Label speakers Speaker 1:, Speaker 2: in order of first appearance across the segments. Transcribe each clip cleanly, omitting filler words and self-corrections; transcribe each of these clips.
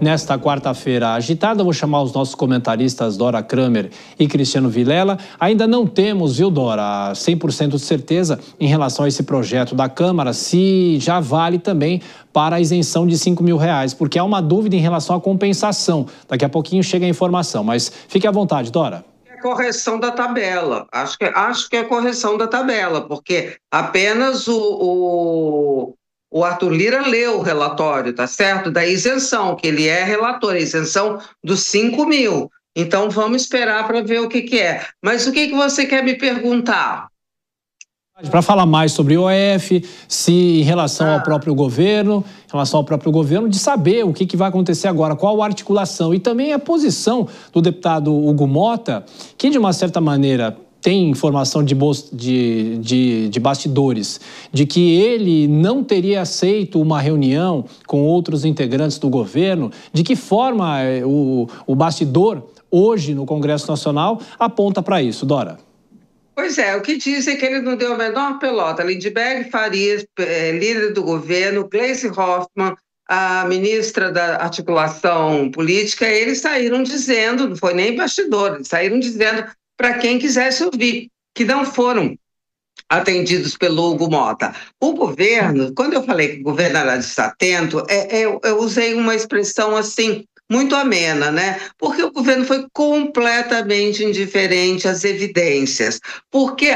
Speaker 1: nesta quarta-feira agitada. Vou chamar os nossos comentaristas Dora Kramer e Cristiano Vilela. Ainda não temos, viu, Dora, 100% de certeza em relação a esse projeto da Câmara, se já vale também para a isenção de R$5 mil, porque há uma dúvida em relação à compensação. Daqui a pouquinho chega a informação, mas fique à vontade, Dora.
Speaker 2: Correção da tabela, acho que é correção da tabela, porque apenas o Arthur Lira leu o relatório, tá certo? Da isenção, que ele é relator, a isenção dos 5 mil. Então vamos esperar para ver o que é. Mas o que você quer me perguntar?
Speaker 1: Para falar mais sobre o OF, se em relação ao próprio governo, de saber o que vai acontecer agora, qual a articulação e também a posição do deputado Hugo Motta, que de uma certa maneira tem informação de bastidores, de que ele não teria aceito uma reunião com outros integrantes do governo, de que forma o bastidor hoje no Congresso Nacional aponta para isso, Dora?
Speaker 2: Pois é, o que dizem é que ele não deu a menor pelota. Lindbergh Farias, líder do governo, Gleisi Hoffmann, a ministra da Articulação Política, eles saíram dizendo, não foi nem bastidor, eles saíram dizendo para quem quisesse ouvir, que não foram atendidos pelo Hugo Motta. O governo, quando eu falei que o governo era desatento, eu usei uma expressão assim, muito amena, né? Porque o governo foi completamente indiferente às evidências, porque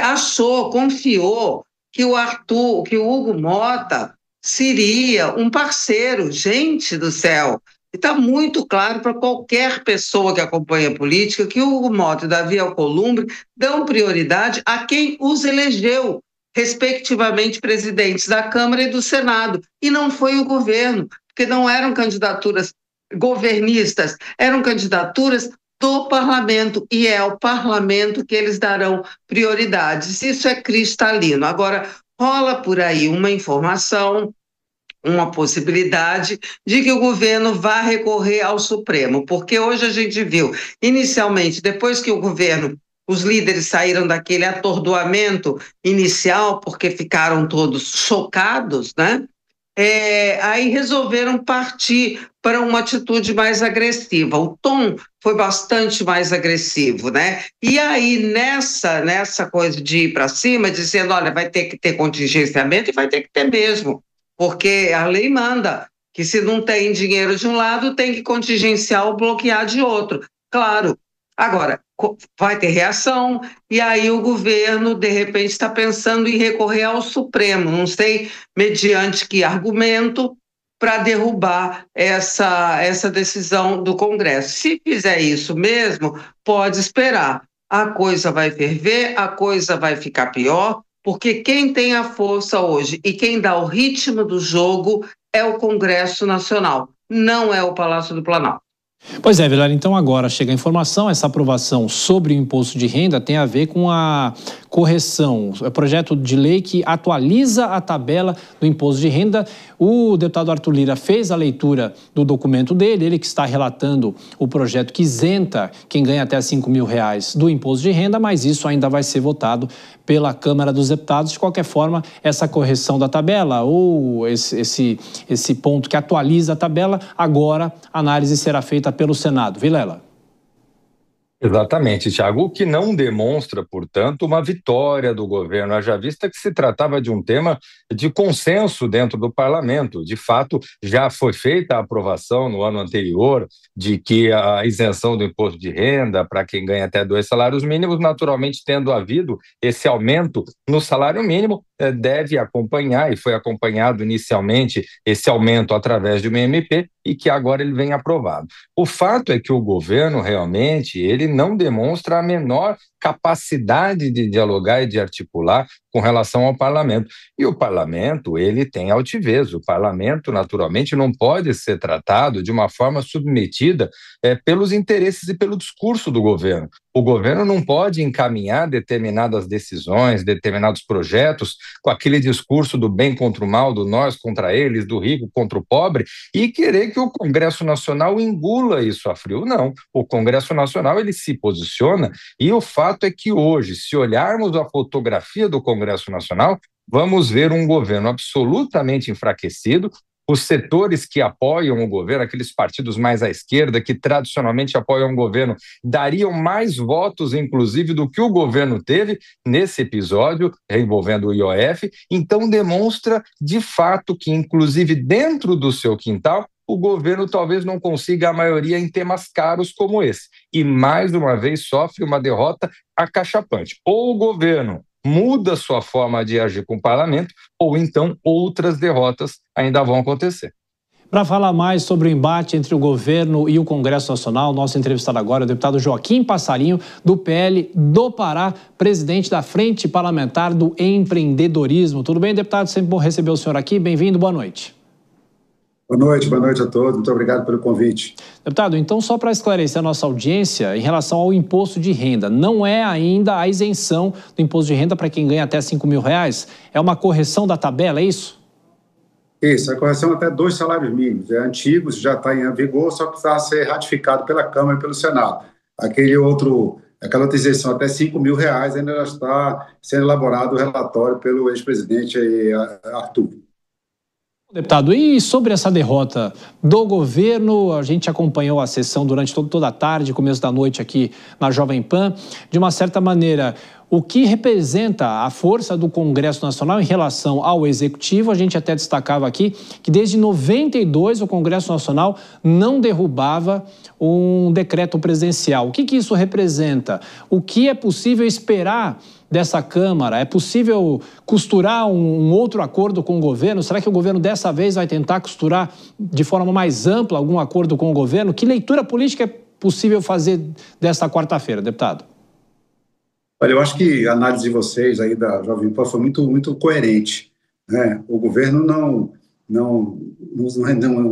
Speaker 2: confiou que o Hugo Motta seria um parceiro. Gente do céu! Está muito claro para qualquer pessoa que acompanha a política que o Hugo Motta e Davi Alcolumbre dão prioridade a quem os elegeu, respectivamente presidentes da Câmara e do Senado, e não foi o governo, porque não eram candidaturas governistas, eram candidaturas do parlamento, e é ao parlamento que eles darão prioridades. Isso é cristalino. Agora, rola por aí uma informação, uma possibilidade de que o governo vá recorrer ao Supremo, porque hoje a gente viu, inicialmente, depois que os líderes saíram daquele atordoamento inicial, porque ficaram todos chocados, né? Aí resolveram partir para uma atitude mais agressiva. O tom foi bastante mais agressivo, né? E aí, nessa coisa de ir para cima, dizendo, olha, vai ter que ter contingenciamento, e vai ter que ter mesmo, porque a lei manda que se não tem dinheiro de um lado, tem que contingenciar ou bloquear de outro. Claro. Agora, vai ter reação, e aí o governo, de repente, está pensando em recorrer ao Supremo, não sei mediante que argumento, para derrubar essa decisão do Congresso. Se fizer isso mesmo, pode esperar. A coisa vai ferver, a coisa vai ficar pior, porque quem tem a força hoje e quem dá o ritmo do jogo é o Congresso Nacional, não é o Palácio do Planalto.
Speaker 1: Pois é, Vilela, então agora chega a informação, essa aprovação sobre o imposto de renda tem a ver com a correção, é projeto de lei que atualiza a tabela do imposto de renda. O deputado Arthur Lira fez a leitura do documento dele, ele que está relatando o projeto que isenta quem ganha até R$5 mil do imposto de renda, mas isso ainda vai ser votado pela Câmara dos Deputados. De qualquer forma, essa correção da tabela ou esse ponto que atualiza a tabela, agora a análise será feita pelo Senado. Vilela.
Speaker 3: Exatamente, Thiago. O que não demonstra, portanto, uma vitória do governo, haja vista que se tratava de um tema de consenso dentro do parlamento. De fato, já foi feita a aprovação no ano anterior de que a isenção do imposto de renda para quem ganha até 2 salários mínimos, naturalmente tendo havido esse aumento no salário mínimo, deve acompanhar, e foi acompanhado inicialmente esse aumento através de uma MP, e que agora ele vem aprovado. O fato é que o governo realmente ele não demonstra a menor capacidade de dialogar e de articular com relação ao parlamento. E o parlamento, ele tem altivez. O parlamento, naturalmente, não pode ser tratado de uma forma submetida pelos interesses e pelo discurso do governo. O governo não pode encaminhar determinadas decisões, determinados projetos com aquele discurso do bem contra o mal, do nós contra eles, do rico contra o pobre, e querer que o Congresso Nacional engula isso a frio. Não, o Congresso Nacional ele se posiciona, e o fato é que hoje, se olharmos a fotografia do Congresso Nacional, vamos ver um governo absolutamente enfraquecido, os setores que apoiam o governo, aqueles partidos mais à esquerda, que tradicionalmente apoiam o governo, dariam mais votos, inclusive, do que o governo teve nesse episódio envolvendo o IOF. Então, demonstra, de fato, que, inclusive, dentro do seu quintal, o governo talvez não consiga a maioria em temas caros como esse. E, mais uma vez, sofre uma derrota acachapante. Ou o governo muda sua forma de agir com o parlamento, ou então outras derrotas ainda vão acontecer.
Speaker 1: Para falar mais sobre o embate entre o governo e o Congresso Nacional, nosso entrevistado agora é o deputado Joaquim Passarinho, do PL do Pará, presidente da Frente Parlamentar do Empreendedorismo. Tudo bem, deputado? Sempre bom receber o senhor aqui. Bem-vindo, boa noite.
Speaker 4: Boa noite a todos. Muito obrigado pelo convite.
Speaker 1: Deputado, então só para esclarecer a nossa audiência, em relação ao imposto de renda, não é ainda a isenção do imposto de renda para quem ganha até R$5.000? É uma correção da tabela, é isso?
Speaker 4: Isso, a correção até 2 salários mínimos. É antigo, já está em vigor, só precisa ser ratificado pela Câmara e pelo Senado. Aquela outra isenção até R$5.000 ainda está sendo elaborado o relatório pelo ex-presidente Arthur.
Speaker 1: Deputado, e sobre essa derrota do governo, a gente acompanhou a sessão durante toda a tarde, começo da noite aqui na Jovem Pan. De uma certa maneira, o que representa a força do Congresso Nacional em relação ao Executivo? A gente até destacava aqui que desde 92 o Congresso Nacional não derrubava um decreto presidencial. O que isso representa? O que é possível esperar dessa Câmara? É possível costurar um outro acordo com o governo? Será que o governo dessa vez vai tentar costurar de forma mais ampla algum acordo com o governo? Que leitura política é possível fazer desta quarta-feira, deputado?
Speaker 4: Olha, eu acho que a análise de vocês aí da Jovem Pan foi muito coerente, né? O governo não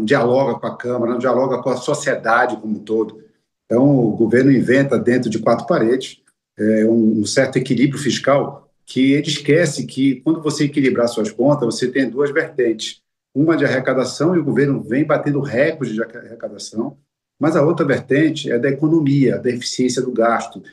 Speaker 4: dialoga com a Câmara, não dialoga com a sociedade como um todo. Então, o governo inventa dentro de 4 paredes um certo equilíbrio fiscal, que ele esquece que, quando você equilibrar suas contas, você tem 2 vertentes. Uma de arrecadação, e o governo vem batendo recorde de arrecadação, mas a outra vertente é da economia, da eficiência do gasto,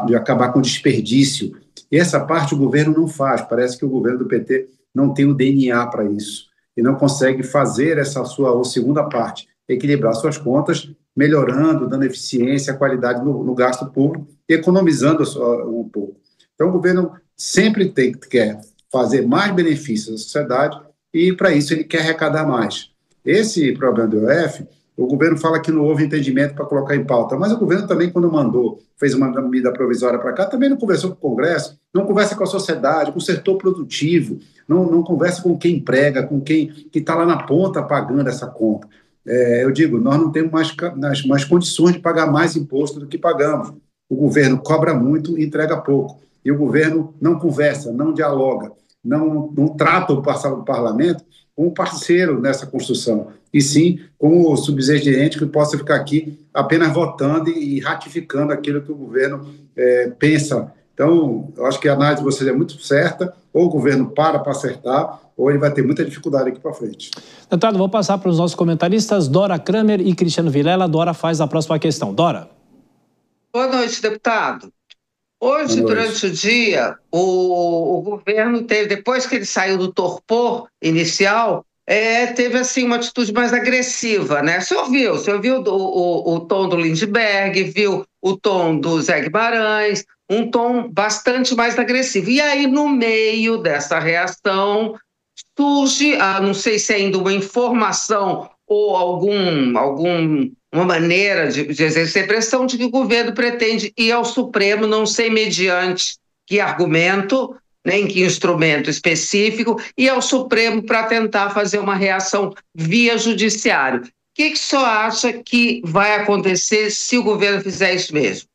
Speaker 4: de acabar com o desperdício. E essa parte o governo não faz. Parece que o governo do PT não tem o DNA para isso e não consegue fazer essa sua segunda parte, equilibrar suas contas, melhorando, dando eficiência, qualidade no gasto público, economizando um pouco. Então, o governo sempre quer fazer mais benefícios à sociedade e, para isso, ele quer arrecadar mais. Esse problema do IOF, o governo fala que não houve entendimento para colocar em pauta, mas o governo também, quando fez uma medida provisória para cá, também não conversou com o Congresso, não conversa com a sociedade, com o setor produtivo, não conversa com quem emprega, com quem que está lá na ponta pagando essa conta. Eu digo, nós não temos mais condições de pagar mais imposto do que pagamos. O governo cobra muito e entrega pouco. E o governo não conversa, não dialoga, não trata o parlamento como um parceiro nessa construção, e sim como subsidiante que possa ficar aqui apenas votando e ratificando aquilo que o governo pensa. Então, eu acho que a análise de vocês é muito certa, ou o governo para acertar, ou ele vai ter muita dificuldade aqui para frente.
Speaker 1: Deputado, vou passar para os nossos comentaristas, Dora Kramer e Cristiano Vilela. Dora faz a próxima questão. Dora.
Speaker 2: Boa noite, deputado. Hoje, durante o dia, o governo teve, depois que ele saiu do torpor inicial, teve assim uma atitude mais agressiva, né? Você ouviu o tom do Lindbergh, viu o tom do Zé Guimarães, um tom bastante mais agressivo. E aí, no meio dessa reação, surge, não sei se ainda uma informação ou alguma maneira de exercer pressão de que o governo pretende ir ao Supremo, não sei mediante que argumento, nem que instrumento específico, ir ao Supremo para tentar fazer uma reação via judiciário. O que o senhor acha que vai acontecer se o governo fizer isso mesmo?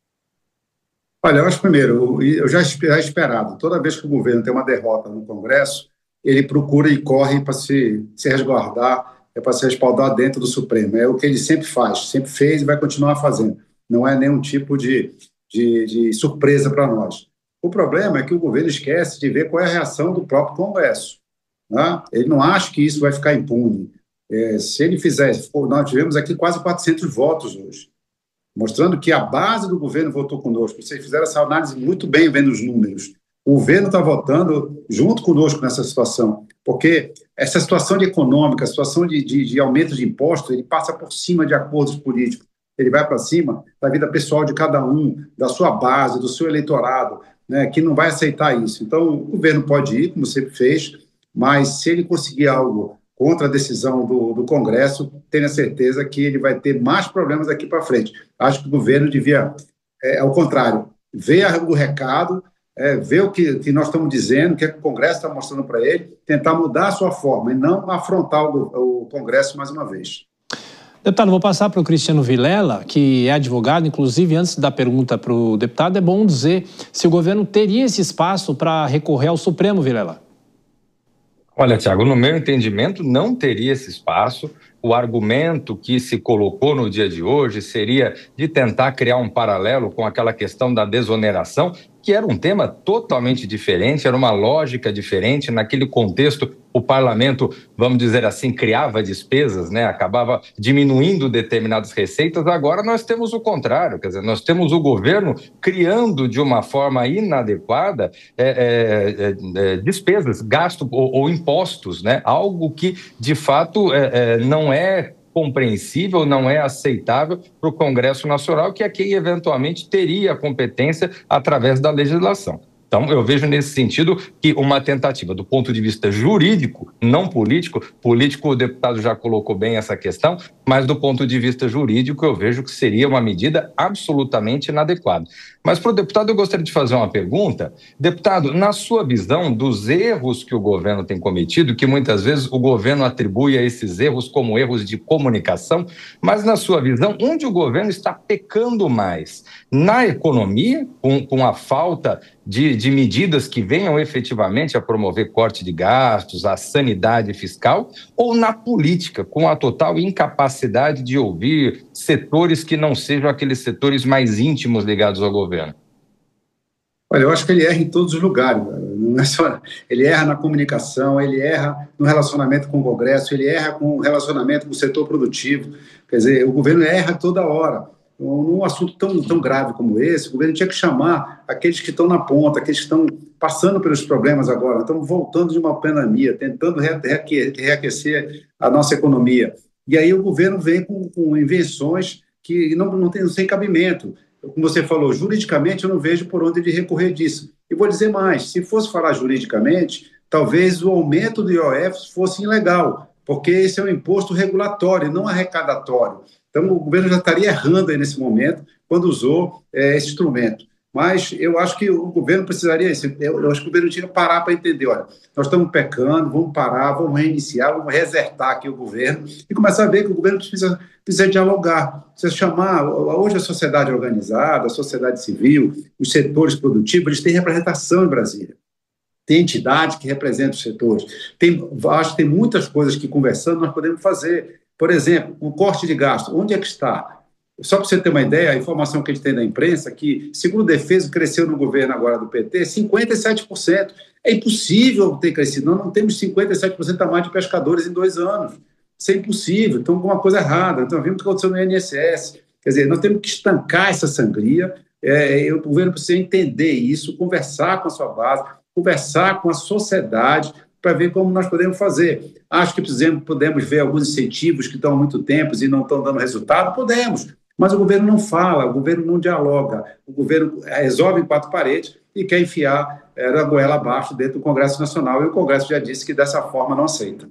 Speaker 4: Olha, eu acho primeiro, eu já esperado, toda vez que o governo tem uma derrota no Congresso, ele procura e corre para se resguardar, para se respaldar dentro do Supremo. É o que ele sempre faz, sempre fez e vai continuar fazendo. Não é nenhum tipo de surpresa para nós. O problema é que o governo esquece de ver qual é a reação do próprio Congresso. Né? Ele não acha que isso vai ficar impune. Se ele fizer, nós tivemos aqui quase 400 votos hoje, mostrando que a base do governo votou conosco. Vocês fizeram essa análise muito bem vendo os números. O governo está votando junto conosco nessa situação. porque essa situação econômica, a situação de aumento de impostos, ele passa por cima de acordos políticos, ele vai para cima da vida pessoal de cada um, da sua base, do seu eleitorado, né, que não vai aceitar isso. Então, o governo pode ir, como sempre fez, mas se ele conseguir algo contra a decisão do Congresso, tenha certeza que ele vai ter mais problemas daqui para frente. Acho que o governo devia, ao contrário, ver o recado, ver o que nós estamos dizendo, o que o Congresso está mostrando para ele, tentar mudar a sua forma e não afrontar o Congresso mais uma vez.
Speaker 1: Deputado, vou passar para o Cristiano Vilela, que é advogado. Inclusive, antes da pergunta para o deputado, é bom dizer se o governo teria esse espaço para recorrer ao Supremo, Vilela.
Speaker 3: Olha, Tiago, no meu entendimento, não teria esse espaço. O argumento que se colocou no dia de hoje seria de tentar criar um paralelo com aquela questão da desoneração, que era um tema totalmente diferente, era uma lógica diferente. Naquele contexto, o parlamento, vamos dizer assim, criava despesas, né? Acabava diminuindo determinadas receitas. Agora nós temos o contrário, quer dizer, nós temos o governo criando de uma forma inadequada despesas, gasto ou impostos, né? Algo que, de fato, não é compreensível, não é aceitável para o Congresso Nacional, que é quem eventualmente teria a competência através da legislação. Então, eu vejo nesse sentido que uma tentativa do ponto de vista jurídico, não político, o deputado já colocou bem essa questão, mas do ponto de vista jurídico eu vejo que seria uma medida absolutamente inadequada. Mas para o deputado eu gostaria de fazer uma pergunta. Deputado, na sua visão dos erros que o governo tem cometido, que muitas vezes o governo atribui a esses erros como erros de comunicação, mas na sua visão, onde o governo está pecando mais? Na economia, com a falta de medidas que venham efetivamente a promover corte de gastos, a sanidade fiscal, ou na política, com a total incapacidade de ouvir setores que não sejam aqueles setores mais íntimos ligados ao governo?
Speaker 4: Olha, eu acho que ele erra em todos os lugares. Não é só... Ele erra na comunicação, ele erra no relacionamento com o Congresso, ele erra com o relacionamento com o setor produtivo. Quer dizer, o governo erra toda hora. Num assunto tão grave como esse, o governo tinha que chamar aqueles que estão na ponta, aqueles que estão passando pelos problemas agora, estamos voltando de uma pandemia, tentando reaquecer a nossa economia. E aí o governo vem com invenções que não tem cabimento. Como você falou, juridicamente eu não vejo por onde ele recorrer disso. E vou dizer mais, se fosse falar juridicamente, talvez o aumento do IOF fosse ilegal, porque esse é um imposto regulatório, não arrecadatório. Então, o governo já estaria errando aí nesse momento, quando usou esse instrumento. Mas eu acho que o governo precisaria, eu acho que o governo tinha que parar para entender, olha, nós estamos pecando, vamos parar, vamos reiniciar, vamos resetar aqui o governo e começar a ver que o governo precisa dialogar, precisa chamar, hoje a sociedade organizada, a sociedade civil, os setores produtivos, eles têm representação em Brasília. Tem entidade que representa os setores. Acho que tem muitas coisas que, conversando, nós podemos fazer. Por exemplo, o corte de gasto, onde é que está? Só para você ter uma ideia, a informação que a gente tem da imprensa, que, segundo o Defesa, cresceu no governo agora do PT 57%. É impossível ter crescido. Nós não temos 57% a mais de pescadores em 2 anos. Isso é impossível. Então, alguma coisa errada. Então, vimos o que aconteceu no INSS. Quer dizer, nós temos que estancar essa sangria. O governo precisa entender isso, conversar com a sua base, conversar com a sociedade, para ver como nós podemos fazer. Acho que podemos ver alguns incentivos que estão há muito tempo e não estão dando resultado, podemos, mas o governo não fala, o governo não dialoga, o governo resolve em 4 paredes e quer enfiar a goela abaixo dentro do Congresso Nacional, e o Congresso já disse que dessa forma não aceita.